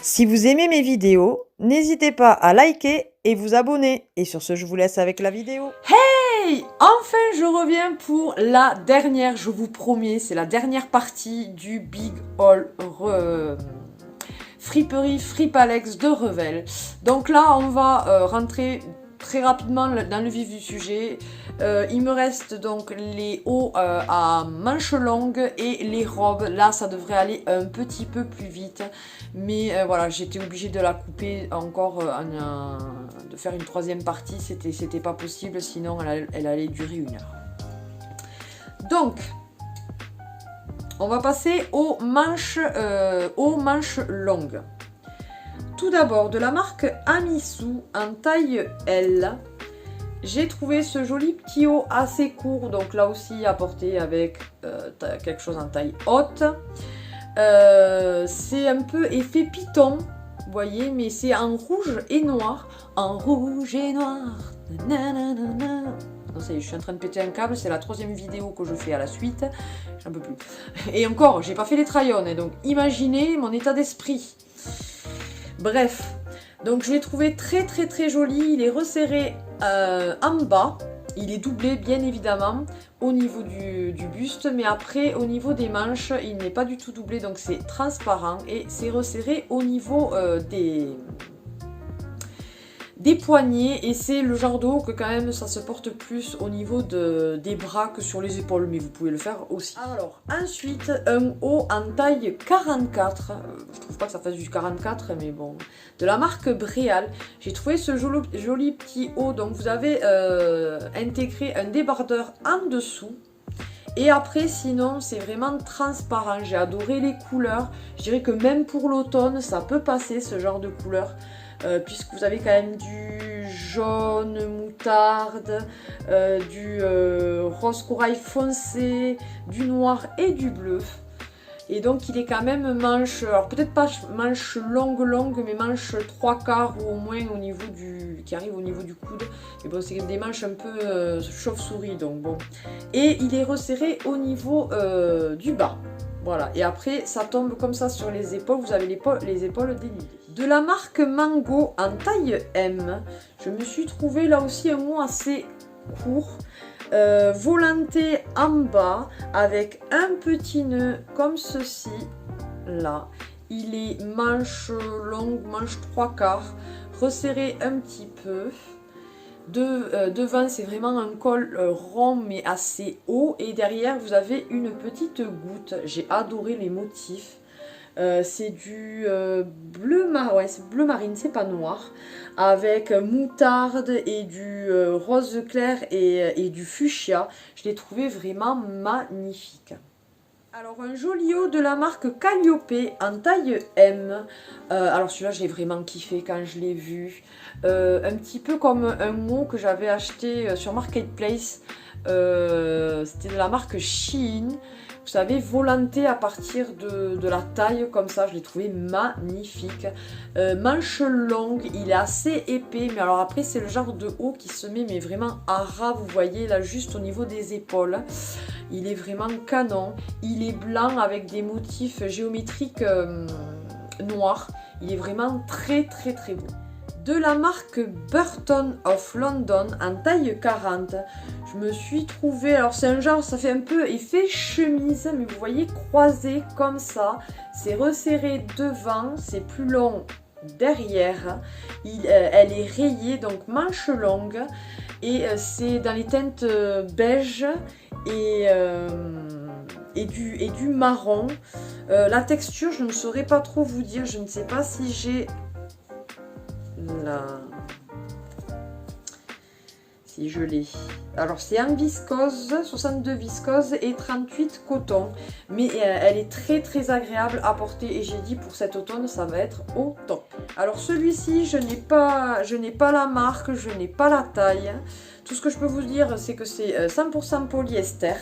Si vous aimez mes vidéos, n'hésitez pas à liker et vous abonner. Et sur ce, je vous laisse avec la vidéo. Hey! Enfin, je reviens pour la dernière, je vous promets, c'est la dernière partie du Big Haul Friperie Fripalex de Revel. Donc là, on va rentrer très rapidement dans le vif du sujet. Il me reste donc les hauts à manches longues et les robes. Là, ça devrait aller un petit peu plus vite. Mais voilà, j'étais obligée de la couper encore, de faire une troisième partie. C'était pas possible, sinon elle allait durer 1 heure. Donc, on va passer aux manches longues. Tout d'abord, de la marque Amisu en taille L. J'ai trouvé ce joli petit haut assez court, donc là aussi à porter avec quelque chose en taille haute. C'est un peu effet python, vous voyez, mais c'est en rouge et noir. En rouge et noir. Nanana. Non, ça y est, je suis en train de péter un câble, c'est la 3e vidéo que je fais à la suite. J'en peux plus. Et encore, j'ai pas fait les try-on, donc imaginez mon état d'esprit. Bref, donc je l'ai trouvé très joli. Il est resserré en bas. Il est doublé bien évidemment au niveau du buste, mais après au niveau des manches, il n'est pas du tout doublé, donc c'est transparent et c'est resserré au niveau des poignets, et c'est le genre de haut que quand même ça se porte plus au niveau des bras que sur les épaules, mais vous pouvez le faire aussi. Alors ensuite, un haut en taille 44, je trouve pas que ça fasse du 44, mais bon, de la marque Bréal. J'ai trouvé ce joli petit haut, donc vous avez intégré un débardeur en dessous. Et après, sinon, c'est vraiment transparent. J'ai adoré les couleurs. Je dirais que même pour l'automne, ça peut passer ce genre de couleurs. Puisque vous avez quand même du jaune moutarde, du rose corail foncé, du noir et du bleu. Et donc il est quand même manche, alors peut-être pas manche longue, mais manche 3/4 ou au moins au niveau qui arrive au niveau du coude. Et bon, c'est des manches un peu chauve-souris, donc bon. Et il est resserré au niveau du bas. Voilà, et après ça tombe comme ça sur les épaules, vous avez les épaules dénudées. De la marque Mango en taille M, je me suis trouvé là aussi un mot assez court. Volanté en bas avec un petit nœud comme ceci, là. Il est manche longue, manche 3/4, resserré un petit peu. Devant, c'est vraiment un col rond mais assez haut, et derrière vous avez une petite goutte. J'ai adoré les motifs. C'est du bleu marine, c'est pas noir, avec moutarde et du rose clair et du fuchsia. Je l'ai trouvé vraiment magnifique. Alors un joli haut de la marque Calliope en taille M. Alors celui-là j'ai vraiment kiffé quand je l'ai vu. Un petit peu comme un mot que j'avais acheté sur Marketplace. C'était de la marque Shein. Vous savez, volanté à partir de la taille comme ça, je l'ai trouvé magnifique. Manche longue, il est assez épais, mais alors après c'est le genre de haut qui se met mais vraiment à ras, vous voyez là juste au niveau des épaules. Il est vraiment canon, il est blanc avec des motifs géométriques noirs. Il est vraiment très beau. De la marque Burton of London en taille 40. Je me suis trouvée, alors c'est un genre, ça fait un peu effet chemise, mais vous voyez croisé comme ça. C'est resserré devant, c'est plus long derrière. Elle est rayée, donc manche longue. Et c'est dans les teintes beige et du marron. La texture, je ne saurais pas trop vous dire. Je ne sais pas si j'ai si je l'ai. Alors c'est en viscose, 62 viscose et 38 coton, mais elle est très agréable à porter, et j'ai dit pour cet automne ça va être au top. Alors celui-ci, je n'ai pas la marque, je n'ai pas la taille. Tout ce que je peux vous dire, c'est que c'est 100% polyester.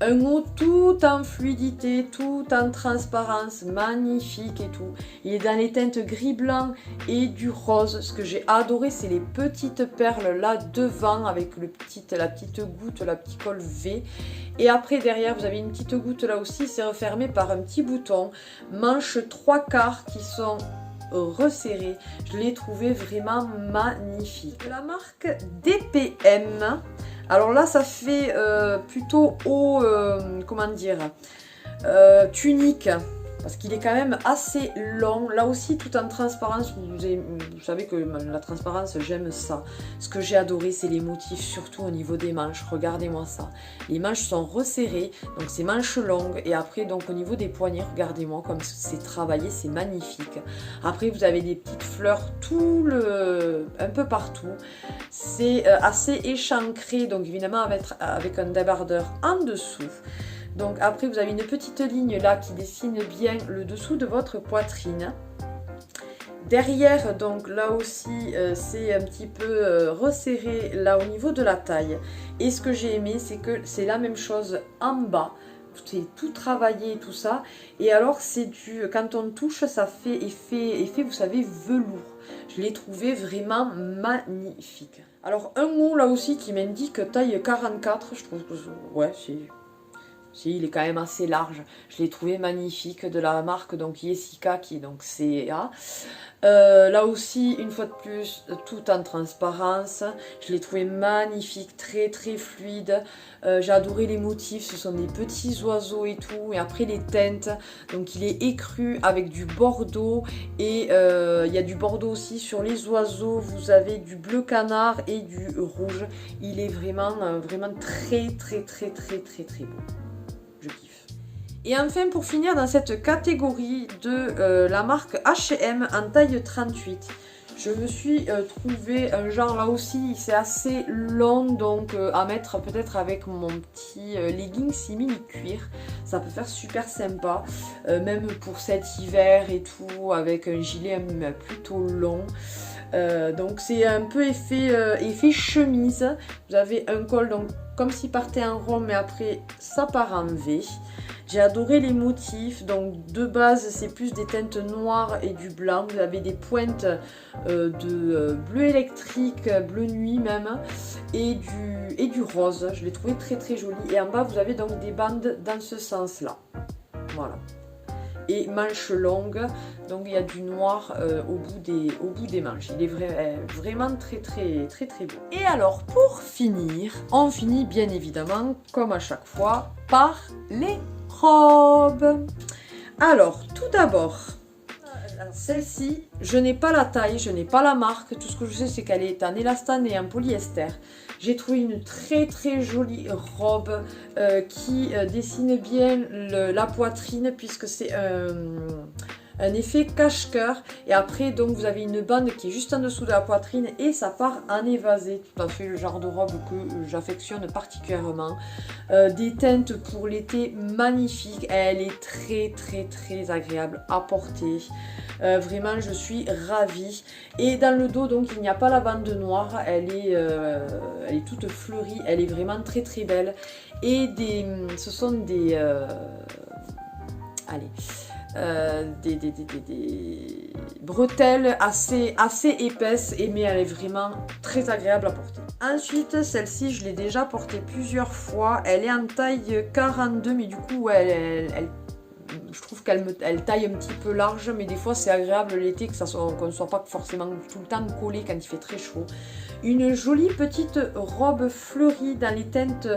Un haut tout en fluidité, tout en transparence, magnifique et tout. Il est dans les teintes gris-blanc et du rose. Ce que j'ai adoré, c'est les petites perles là devant avec la petite goutte, la petite col V. Et après, derrière, vous avez une petite goutte là aussi. C'est refermé par un petit bouton. Manches 3/4 qui sont resserrées. Je l'ai trouvé vraiment magnifique. La marque DPM. Alors là, ça fait plutôt haut, comment dire, tunique, parce qu'il est quand même assez long. Là aussi, tout en transparence, vous savez que la transparence, j'aime ça. Ce que j'ai adoré, c'est les motifs, surtout au niveau des manches. Regardez-moi ça. Les manches sont resserrées, donc c'est manches longues. Et après, donc au niveau des poignets, regardez-moi comme c'est travaillé, c'est magnifique. Après, vous avez des petites fleurs un peu partout. C'est assez échancré, donc évidemment avec un débardeur en dessous. Donc après, vous avez une petite ligne là qui dessine bien le dessous de votre poitrine. Derrière, donc là aussi, c'est un petit peu resserré là au niveau de la taille. Et ce que j'ai aimé, c'est que c'est la même chose en bas. C'est tout travaillé, tout ça. Et alors, quand on touche, ça fait effet, vous savez, velours. Je l'ai trouvé vraiment magnifique. Alors, un mot là aussi qui m'indique taille 44. Je trouve que, ouais, si, il est quand même assez large. Je l'ai trouvé magnifique, de la marque donc Jessica, qui est donc CA. Là aussi, une fois de plus, tout en transparence. Je l'ai trouvé magnifique, très très fluide. J'ai adoré les motifs, ce sont des petits oiseaux et tout. Et après les teintes, donc il est écru avec du bordeaux. Et il y a du bordeaux aussi sur les oiseaux. Vous avez du bleu canard et du rouge. Il est vraiment, vraiment très très très très très très beau. Je kiffe. Et enfin, pour finir dans cette catégorie de la marque H&M en taille 38, je me suis trouvé un genre là aussi, c'est assez long, donc à mettre peut-être avec mon petit legging simili cuir. Ça peut faire super sympa, même pour cet hiver et tout, avec un gilet plutôt long. Donc c'est un peu effet chemise. Vous avez un col donc comme s'il partait en rond, mais après ça part en V. J'ai adoré les motifs, donc de base c'est plus des teintes noires et du blanc. Vous avez des pointes de bleu électrique, bleu nuit même, et du rose. Je l'ai trouvé très très joli. Et en bas vous avez donc des bandes dans ce sens là. Voilà. Et manches longues, donc il y a du noir au bout des manches. Il est vraiment très très très très beau. Et alors pour finir, on finit bien évidemment comme à chaque fois par les robes. Alors tout d'abord, celle-ci, je n'ai pas la taille, je n'ai pas la marque. Tout ce que je sais, c'est qu'elle est en élastane et en polyester. J'ai trouvé une très très jolie robe qui dessine bien la poitrine, puisque c'est un effet cache-cœur. Et après, donc, vous avez une bande qui est juste en dessous de la poitrine et ça part en évasé. Tout à fait le genre de robe que j'affectionne particulièrement. Des teintes pour l'été magnifiques. Elle est très très très agréable à porter. Vraiment, je suis ravie. Et dans le dos, donc, il n'y a pas la bande noire. Elle est toute fleurie. Elle est vraiment très très belle. Et ce sont des bretelles assez épaisses, mais elle est vraiment très agréable à porter. Ensuite, celle-ci, je l'ai déjà portée plusieurs fois. Elle est en taille 42, mais du coup, je trouve qu'elle taille un petit peu large, mais des fois c'est agréable l'été qu'on ne soit pas forcément tout le temps collé quand il fait très chaud. Une jolie petite robe fleurie dans les teintes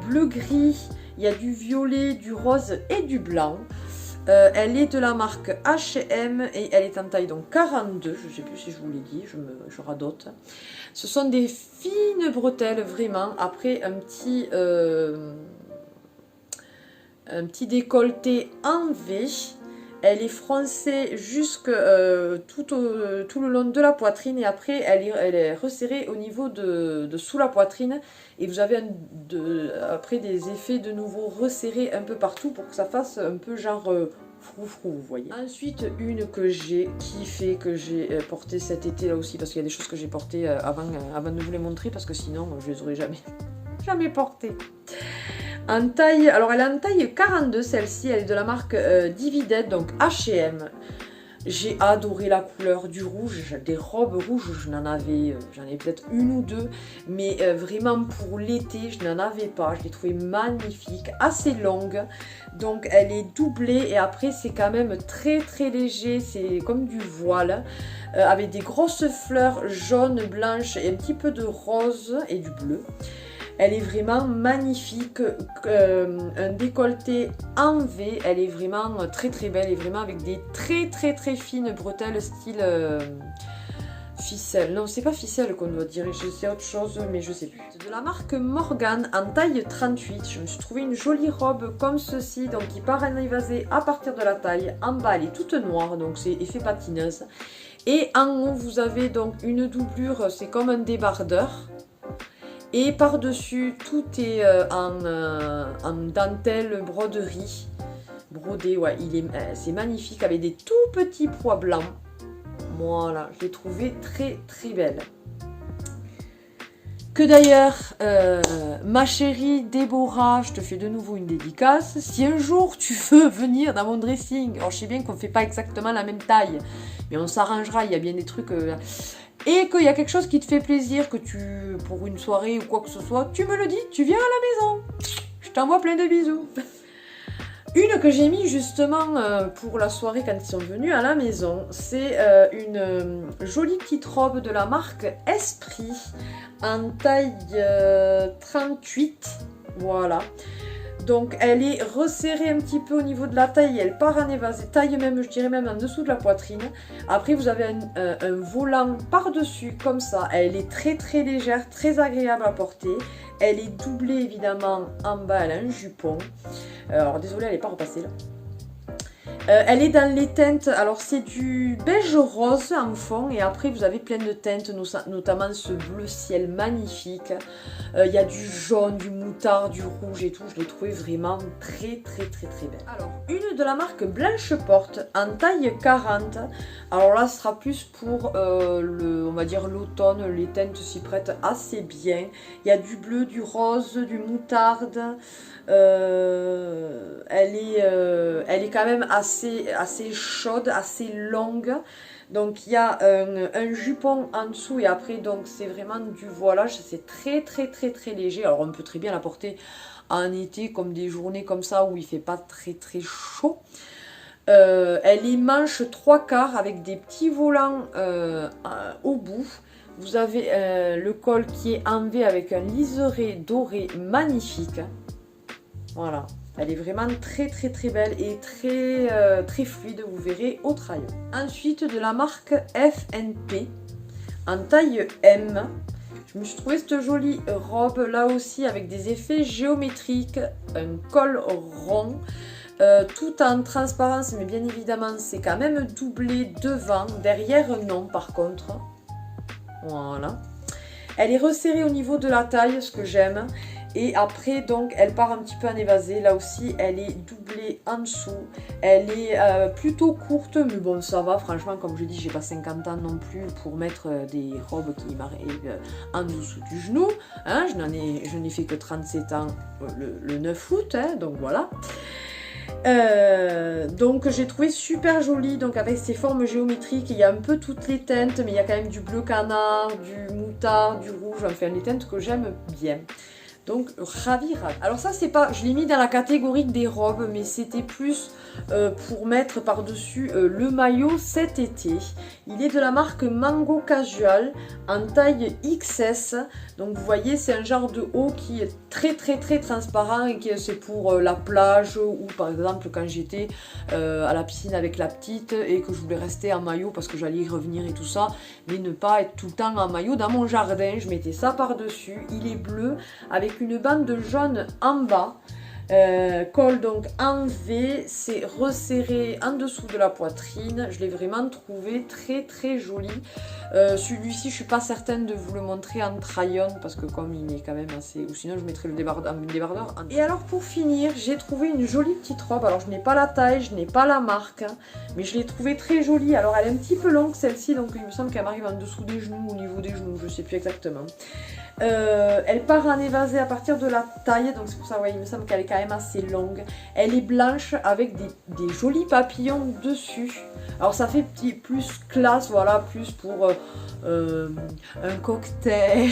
bleu-gris. Il y a du violet, du rose et du blanc. Elle est de la marque H&M et elle est en taille donc 42, je ne sais plus si je vous l'ai dit, je radote. Ce sont des fines bretelles vraiment, après un petit décolleté en V. Elle est froncée jusque tout le long de la poitrine et après elle est resserrée au niveau de sous la poitrine et vous avez après des effets de nouveau resserrés un peu partout pour que ça fasse un peu genre froufrou, vous voyez. Ensuite, une que j'ai kiffé, que j'ai portée cet été là aussi, parce qu'il y a des choses que j'ai portées avant de vous les montrer, parce que sinon je les aurais jamais portées. En taille, alors elle est en taille 42 celle-ci, elle est de la marque Divided, donc H&M. J'ai adoré la couleur du rouge, des robes rouges, j'en avais peut-être une ou deux, mais vraiment pour l'été, je n'en avais pas, je l'ai trouvée magnifique, assez longue, donc elle est doublée et après c'est quand même très très léger, c'est comme du voile, avec des grosses fleurs jaunes, blanches et un petit peu de rose et du bleu. Elle est vraiment magnifique, un décolleté en V, elle est vraiment très très belle et vraiment avec des très très très fines bretelles style ficelle. Non, c'est pas ficelle qu'on doit dire, c'est autre chose mais je sais plus. De la marque Morgan en taille 38, je me suis trouvé une jolie robe comme ceci, donc qui part en évasé à partir de la taille. En bas elle est toute noire, donc c'est effet patineuse. Et en haut vous avez donc une doublure, c'est comme un débardeur. Et par-dessus, tout est en dentelle broderie. Brodé, ouais, c'est magnifique avec des tout petits pois blancs. Voilà, je l'ai trouvé très très belle. Que d'ailleurs, ma chérie Déborah, je te fais de nouveau une dédicace. Si un jour tu veux venir dans mon dressing, alors je sais bien qu'on ne fait pas exactement la même taille, mais on s'arrangera, il y a bien des trucs... et qu'il y a quelque chose qui te fait plaisir, que pour une soirée ou quoi que ce soit, tu me le dis, tu viens à la maison. Je t'envoie plein de bisous. Une que j'ai mis justement pour la soirée quand ils sont venus à la maison, c'est une jolie petite robe de la marque Esprit en taille 38. Voilà. Donc elle est resserrée un petit peu au niveau de la taille, elle part en évasé, taille même, je dirais même en dessous de la poitrine. Après vous avez un volant par-dessus comme ça, elle est très très légère, très agréable à porter. Elle est doublée évidemment en bas, elle a un jupon. Alors désolée, elle n'est pas repassée là. Elle est dans les teintes, alors c'est du beige rose en fond et après vous avez plein de teintes, notamment ce bleu ciel magnifique. Il y a du jaune, du moutarde, du rouge et tout, je l'ai trouvé vraiment très très très très belle. Alors une de la marque Blanche Porte en taille 40, alors là ce sera plus pour on va dire l'automne, les teintes s'y prêtent assez bien. Il y a du bleu, du rose, du moutarde. Elle est quand même assez chaude, assez longue. Donc il y a un jupon en dessous et après donc c'est vraiment du voilage, c'est très très très très léger. Alors on peut très bien la porter en été comme des journées comme ça où il fait pas très très chaud. Elle est manche 3/4 avec des petits volants au bout. Vous avez le col qui est en V avec un liseré doré magnifique. Voilà, elle est vraiment très très très belle et très fluide, vous verrez au trail. Ensuite de la marque FNP en taille M. Je me suis trouvé cette jolie robe là aussi avec des effets géométriques, un col rond, tout en transparence mais bien évidemment c'est quand même doublé devant, derrière non par contre. Voilà. Elle est resserrée au niveau de la taille, ce que j'aime. Et après, donc, elle part un petit peu en évasé. Là aussi, elle est doublée en dessous. Elle est plutôt courte, mais bon, ça va. Franchement, comme je dis, j'ai pas 50 ans non plus pour mettre des robes qui m'arrivent en dessous du genou. Hein, je n'ai fait que 37 ans le 9 août, hein, donc voilà. Donc j'ai trouvé super jolie, donc avec ces formes géométriques, il y a un peu toutes les teintes, mais il y a quand même du bleu canard, du moutarde, du rouge, enfin les teintes que j'aime bien. Donc ravi. Alors ça c'est pas, je l'ai mis dans la catégorie des robes, mais c'était plus pour mettre par-dessus le maillot cet été. Il est de la marque Mango Casual en taille XS. Donc vous voyez c'est un genre de haut qui est très très très transparent et qui c'est pour la plage ou par exemple quand j'étais à la piscine avec la petite et que je voulais rester en maillot parce que j'allais y revenir et tout ça, mais ne pas être tout le temps en maillot dans mon jardin. Je mettais ça par-dessus. Il est bleu avec une bande jaune en bas. Col donc en V, c'est resserré en dessous de la poitrine. Je l'ai vraiment trouvé très très joli. Celui-ci, je suis pas certaine de vous le montrer en try-on parce que comme il est quand même assez... Ou sinon je mettrai le débardeur. Et alors pour finir, j'ai trouvé une jolie petite robe. Alors je n'ai pas la taille, je n'ai pas la marque, hein, mais je l'ai trouvée très jolie. Alors elle est un petit peu longue celle-ci, donc il me semble qu'elle m'arrive en dessous des genoux, au niveau des genoux, je sais plus exactement. Elle part en évasé à partir de la taille, donc c'est pour ça, ouais, il me semble qu'elle est quand même assez longue. Elle est blanche avec des jolis papillons dessus. Alors ça fait plus classe, voilà, plus pour un cocktail,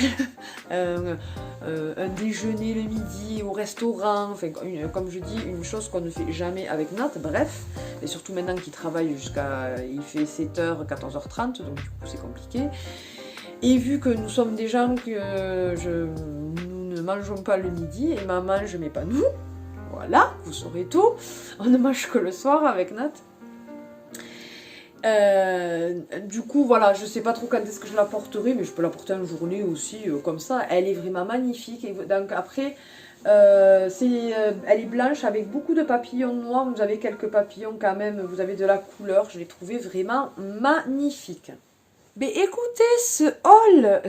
un déjeuner le midi au restaurant, enfin, comme je dis, une chose qu'on ne fait jamais avec Nat, bref. Et surtout maintenant qu'il travaille il fait 7h, 14h30, donc du coup c'est compliqué. Et vu que nous sommes des gens que nous ne mangeons pas le midi, et maman mange mais pas nous, voilà, vous saurez tout, on ne mange que le soir avec Nat. Du coup voilà, je sais pas trop quand est-ce que je la porterai, mais je peux la porter en journée aussi, comme ça, elle est vraiment magnifique. Et donc après, elle est blanche avec beaucoup de papillons noirs, vous avez quelques papillons quand même, vous avez de la couleur, je l'ai trouvée vraiment magnifique. Mais écoutez, ce haul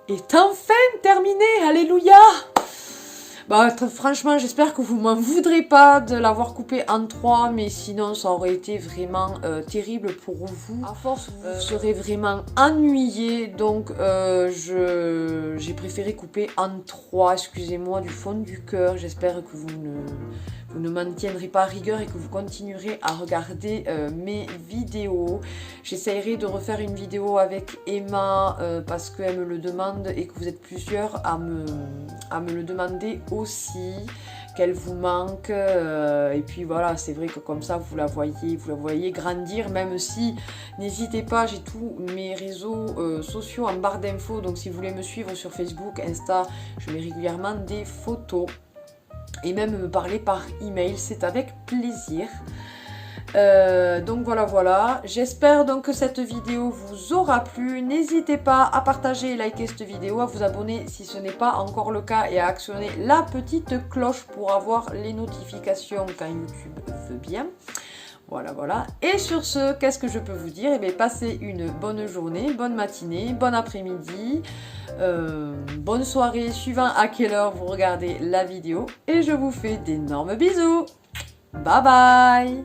est enfin terminé, alléluia! Bah franchement, j'espère que vous m'en voudrez pas de l'avoir coupé en 3, mais sinon ça aurait été vraiment terrible pour vous. À force, vous serez vraiment ennuyé, donc j'ai préféré couper en 3, excusez-moi du fond du cœur. J'espère que vous ne m'en tiendrez pas à rigueur et que vous continuerez à regarder mes vidéos. J'essaierai de refaire une vidéo avec Emma parce qu'elle me le demande et que vous êtes plusieurs à me le demander aussi, qu'elle vous manque. Et puis voilà, c'est vrai que comme ça vous la voyez grandir, même si, n'hésitez pas, j'ai tous mes réseaux sociaux en barre d'infos, donc si vous voulez me suivre sur Facebook, Insta, je mets régulièrement des photos. Et même me parler par email, c'est avec plaisir. Donc voilà, j'espère donc que cette vidéo vous aura plu. N'hésitez pas à partager et liker cette vidéo, à vous abonner si ce n'est pas encore le cas et à actionner la petite cloche pour avoir les notifications quand YouTube veut bien. Voilà. Et sur ce, qu'est-ce que je peux vous dire? Eh bien, passez une bonne journée, bonne matinée, bon après-midi, bonne soirée, suivant à quelle heure vous regardez la vidéo. Et je vous fais d'énormes bisous. Bye bye!